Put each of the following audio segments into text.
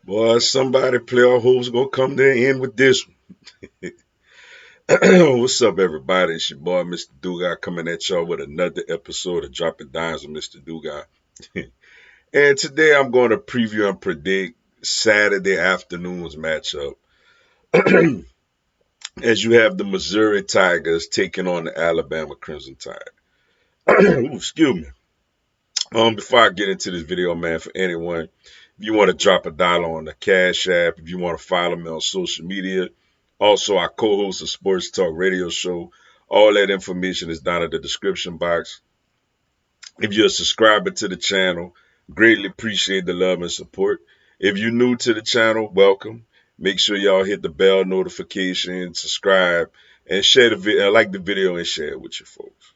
Boy, somebody playoff hopes gonna come to an end with this one. What's up, everybody? It's your boy, Mr. Dugai, coming at y'all with another episode of Dropping Dimes with Mr. Dugai. And today I'm going to preview and predict Saturday afternoon's matchup as you have the Missouri Tigers taking on the Alabama Crimson Tide. Ooh, excuse me. Before I get into this video, man, for anyone, if you want to drop $1 on the Cash App, if you want to follow me on social media, also I co-host a sports talk radio show. All that information is down in the description box. If you're a subscriber to the channel, greatly appreciate the love and support. If you're new to the channel, welcome. Make sure y'all hit the bell notification, subscribe, and share the video, like the video and share it with your folks.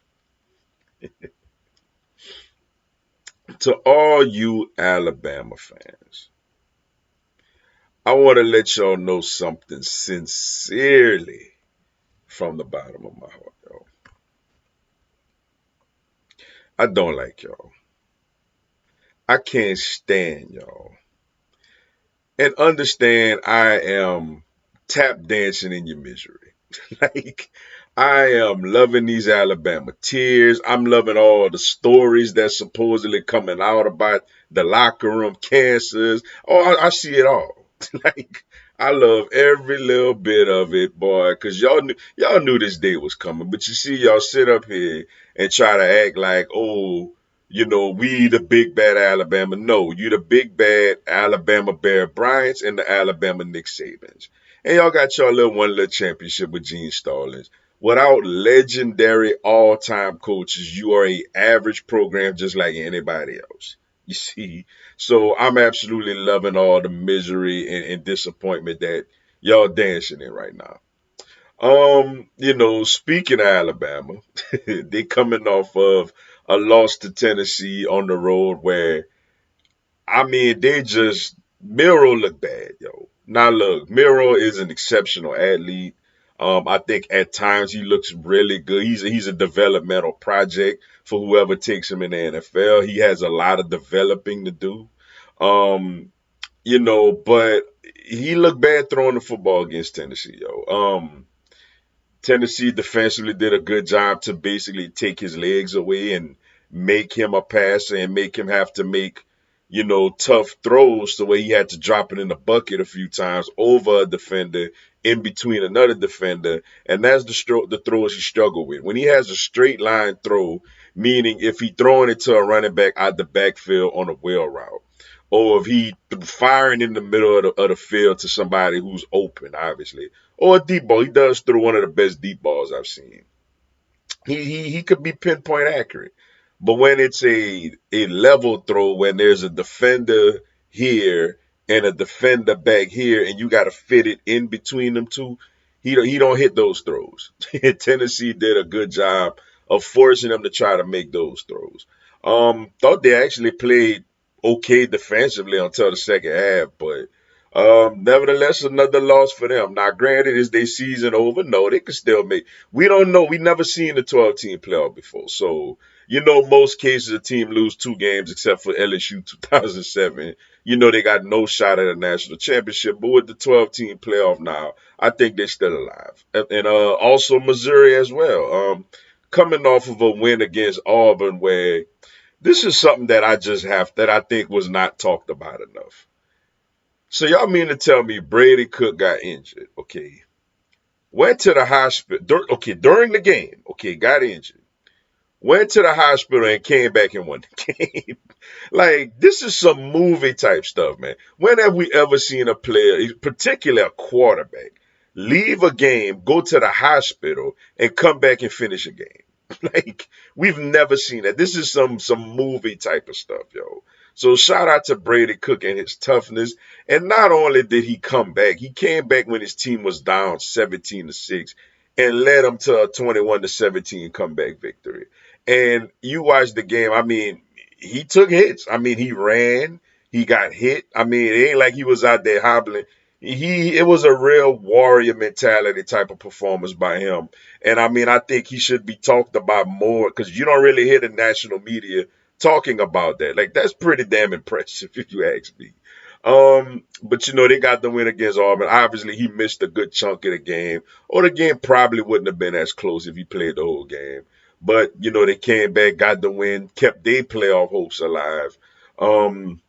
To all you Alabama fans, I want to let y'all know something sincerely from the bottom of my heart, y'all. I don't like y'all. I can't stand y'all. And understand I am tap dancing in your misery. Like, I am loving these Alabama tears. I'm loving all the stories that's supposedly coming out about the locker room cancers. Oh, I see it all. Like, I love every little bit of it, boy, because y'all knew this day was coming. But you see, y'all sit up here and try to act like, oh, we the big bad Alabama. No, you the big bad Alabama Bear Bryants and the Alabama Nick Sabans. And y'all got your little championship with Gene Stallings. Without legendary all-time coaches, you are a average program just like anybody else. You see, so I'm absolutely loving all the misery and disappointment that y'all dancing in right now. Speaking of Alabama, they coming off of a loss to Tennessee on the road where they just Miro look bad, yo. Now look, Miro is an exceptional athlete. I think at times he looks really good. He's a developmental project for whoever takes him in the NFL. He has a lot of developing to do. But he looked bad throwing the football against Tennessee, yo. Tennessee defensively did a good job to basically take his legs away and make him a passer and make him have to make, tough throws the way he had to drop it in the bucket a few times over a defender in between another defender. And that's the throws he struggled with. When he has a straight line throw, meaning if he throwing it to a running back out the backfield on a wheel route, or if he firing in the middle of the field to somebody who's open, obviously, or a deep ball. He does throw one of the best deep balls I've seen. He could be pinpoint accurate. But when it's a level throw, when there's a defender here and a defender back here, and you got to fit it in between them two, he don't hit those throws. Tennessee did a good job of forcing them to try to make those throws. Thought they actually played okay defensively until the second half, but nevertheless, another loss for them. Now, granted, is their season over? No, they can still make. We don't know. We never seen a 12-team playoff before. So, most cases a team lose 2 games except for LSU 2007. They got no shot at a national championship. But with the 12-team playoff now, I think they're still alive. And also Missouri as well. Coming off of a win against Auburn, where this is something that I think was not talked about enough. So y'all mean to tell me Brady Cook got injured, okay? Went to the hospital, during the game, okay, got injured. Went to the hospital and came back and won the game. Like, this is some movie type stuff, man. When have we ever seen a player, particularly a quarterback, leave a game, go to the hospital, and come back and finish a game? Like, we've never seen that. This is some movie type of stuff, yo. So shout out to Brady Cook and his toughness. And not only did he come back, he came back when his team was down 17-6 and led them to a 21-17 comeback victory. And you watch the game, he took hits. He ran, he got hit. It ain't like he was out there hobbling. It was a real warrior mentality type of performance by him. And I think he should be talked about more because you don't really hear the national media talking about that. Like that's pretty damn impressive if you ask me. But they got the win against Auburn. Obviously, he missed a good chunk of the game, or the game probably wouldn't have been as close if he played the whole game. But they came back, got the win, kept their playoff hopes alive. Um,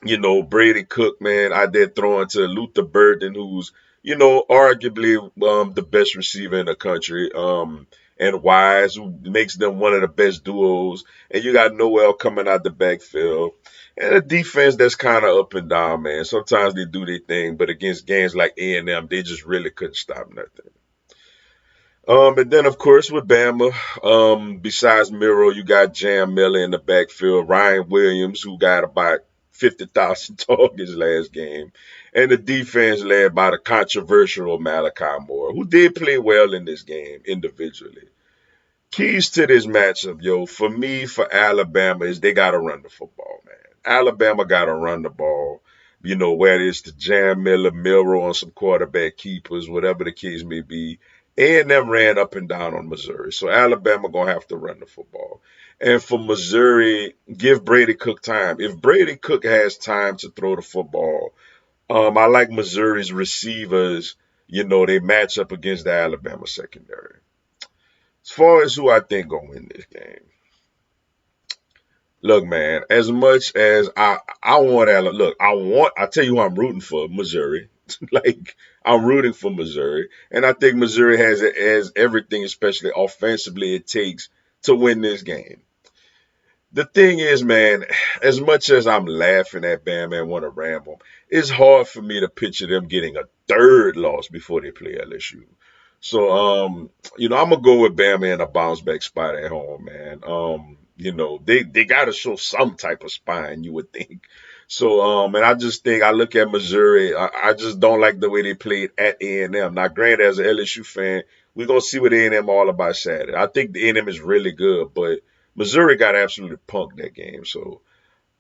Brady Cook, man, out there throwing to Luther Burden, who's, arguably the best receiver in the country, and Wise, who makes them one of the best duos. And you got Noel coming out the backfield. And a defense that's kind of up and down, man. Sometimes they do their thing, but against games like A&M, they just really couldn't stop nothing. And then of course with Bama, besides Miro, you got Jam Miller in the backfield, Ryan Williams, who got about 50,000 targets last game, and the defense led by the controversial Malachi Moore, who did play well in this game individually. Keys to this matchup, yo, for me, for Alabama, is they got to run the football, man. Alabama got to run the ball. Whether it's the Jam Miller, Milrow on some quarterback keepers, whatever the case may be. A&M ran up and down on Missouri. So Alabama going to have to run the football. And for Missouri, give Brady Cook time. If Brady Cook has time to throw the football, I like Missouri's receivers. They match up against the Alabama secondary. As far as who I think gonna win this game, look, man. As much as I want Alabama, look, I tell you who I'm rooting for, Missouri. Like I'm rooting for Missouri, and I think Missouri has everything, especially offensively, it takes to win this game. The thing is, man, as much as I'm laughing at Bam and want to ramble, it's hard for me to picture them getting a third loss before they play LSU. So, I'm gonna go with Bama in a bounce back spot at home, man. They gotta show some type of spine, you would think. So, and I just think I look at Missouri, I just don't like the way they played at A&M. Now, granted, as an LSU fan, we're gonna see what A&M all about Saturday. I think the A&M is really good, but Missouri got absolutely punked that game. So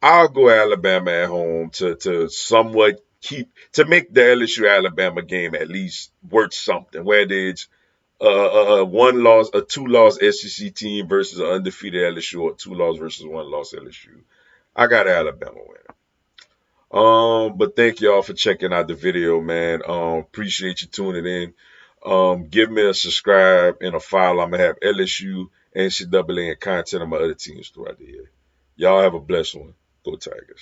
I'll go Alabama at home to somewhat make the LSU Alabama game at least worth something. Whether it's a 2-loss SEC team versus an undefeated LSU, or 2-loss versus 1-loss LSU. I got Alabama winning. But thank y'all for checking out the video, man. Appreciate you tuning in. Give me a subscribe and a follow. I'm gonna have LSU, NCAA, and content on my other teams throughout the year. Y'all have a blessed one. Go Tigers.